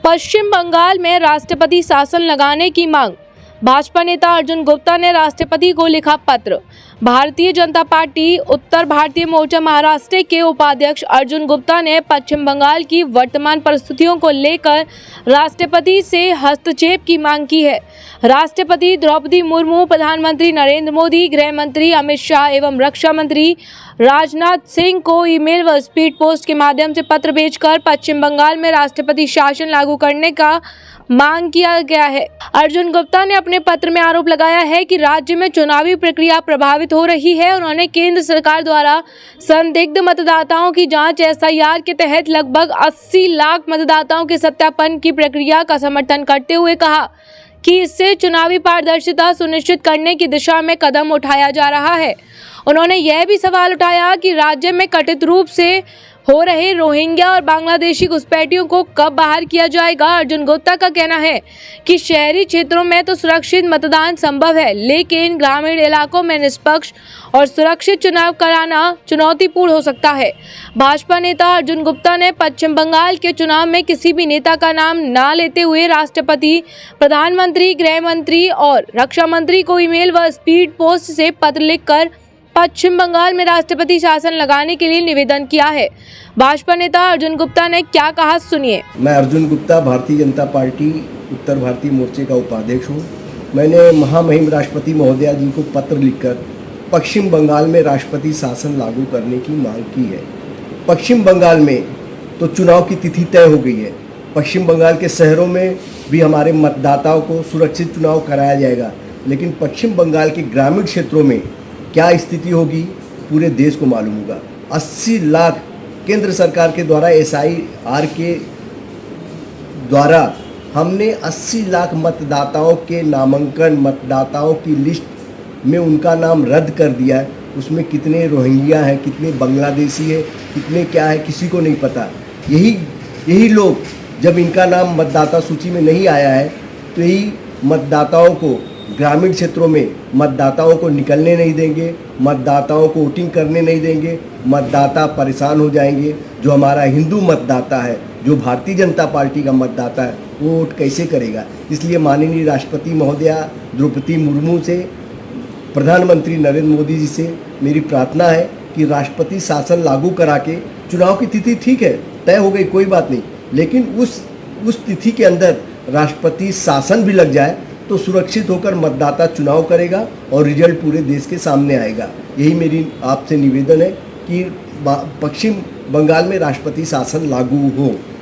पश्चिम बंगाल में राष्ट्रपति शासन लगाने की मांग। भाजपा नेता अर्जुन गुप्ता ने राष्ट्रपति को लिखा पत्र। भारतीय जनता पार्टी उत्तर भारतीय मोर्चा महाराष्ट्र के उपाध्यक्ष अर्जुन गुप्ता ने पश्चिम बंगाल की वर्तमान परिस्थितियों को लेकर राष्ट्रपति से हस्तक्षेप की मांग की है। राष्ट्रपति द्रौपदी मुर्मू, प्रधानमंत्री नरेंद्र मोदी, गृह मंत्री अमित शाह एवं रक्षा मंत्री राजनाथ सिंह को ईमेल व स्पीड पोस्ट के माध्यम से पत्र भेजकर पश्चिम बंगाल में राष्ट्रपति शासन लागू करने का मांग किया गया है। अर्जुन गुप्ता ने अपने पत्र में आरोप लगाया है कि राज्य में चुनावी प्रक्रिया प्रभावित हो रही है। उन्होंने केंद्र सरकार द्वारा संदिग्ध मतदाताओं की जांच एसआईआर के तहत लगभग 80 लाख मतदाताओं के सत्यापन की प्रक्रिया का समर्थन करते हुए कहा कि इससे चुनावी पारदर्शिता सुनिश्चित करने की दिशा में कदम उठाया जा रहा है। उन्होंने यह भी सवाल उठाया कि राज्य में कथित रूप से हो रहे रोहिंग्या और बांग्लादेशी घुसपैठियों को कब बाहर किया जाएगा। अर्जुन गुप्ता का कहना है कि शहरी क्षेत्रों में तो सुरक्षित मतदान संभव है, लेकिन ग्रामीण इलाकों में निष्पक्ष और सुरक्षित चुनाव कराना चुनौतीपूर्ण हो सकता है। भाजपा नेता अर्जुन गुप्ता ने पश्चिम बंगाल के चुनाव में किसी भी नेता का नाम न लेते हुए राष्ट्रपति, प्रधानमंत्री, गृह मंत्री और रक्षा मंत्री को ईमेल व स्पीड पोस्ट से पत्र लिखकर पश्चिम बंगाल में राष्ट्रपति शासन लगाने के लिए निवेदन किया है। भाजपा नेता अर्जुन गुप्ता ने क्या कहा, सुनिए। मैं अर्जुन गुप्ता, भारतीय जनता पार्टी उत्तर भारतीय मोर्चे का उपाध्यक्ष हूँ। मैंने महामहिम राष्ट्रपति महोदया जी को पत्र लिखकर पश्चिम बंगाल में राष्ट्रपति शासन लागू करने की मांग की है। पश्चिम बंगाल में तो चुनाव की तिथि तय हो गई है। पश्चिम बंगाल के शहरों में भी हमारे मतदाताओं को सुरक्षित चुनाव कराया जाएगा, लेकिन पश्चिम बंगाल के ग्रामीण क्षेत्रों में क्या स्थिति होगी पूरे देश को मालूम होगा। 80 लाख केंद्र सरकार के द्वारा एसआईआर के द्वारा हमने 80 लाख मतदाताओं के नामांकन, मतदाताओं की लिस्ट में उनका नाम रद्द कर दिया है। उसमें कितने रोहिंग्या हैं, कितने बांग्लादेशी हैं, कितने क्या है, किसी को नहीं पता। यही लोग, जब इनका नाम मतदाता सूची में नहीं आया है तो यही मतदाताओं को, ग्रामीण क्षेत्रों में मतदाताओं को निकलने नहीं देंगे, मतदाताओं को वोटिंग करने नहीं देंगे। मतदाता परेशान हो जाएंगे। जो हमारा हिंदू मतदाता है, जो भारतीय जनता पार्टी का मतदाता है, वो वोट कैसे करेगा। इसलिए माननीय राष्ट्रपति महोदया द्रौपदी मुर्मू से, प्रधानमंत्री नरेंद्र मोदी जी से मेरी प्रार्थना है कि राष्ट्रपति शासन लागू करा के, चुनाव की तिथि ठीक है तय हो गई, कोई बात नहीं, लेकिन उस तिथि के अंदर राष्ट्रपति शासन भी लग जाए तो सुरक्षित होकर मतदाता चुनाव करेगा और रिजल्ट पूरे देश के सामने आएगा। यही मेरी आपसे निवेदन है कि पश्चिम बंगाल में राष्ट्रपति शासन लागू हो।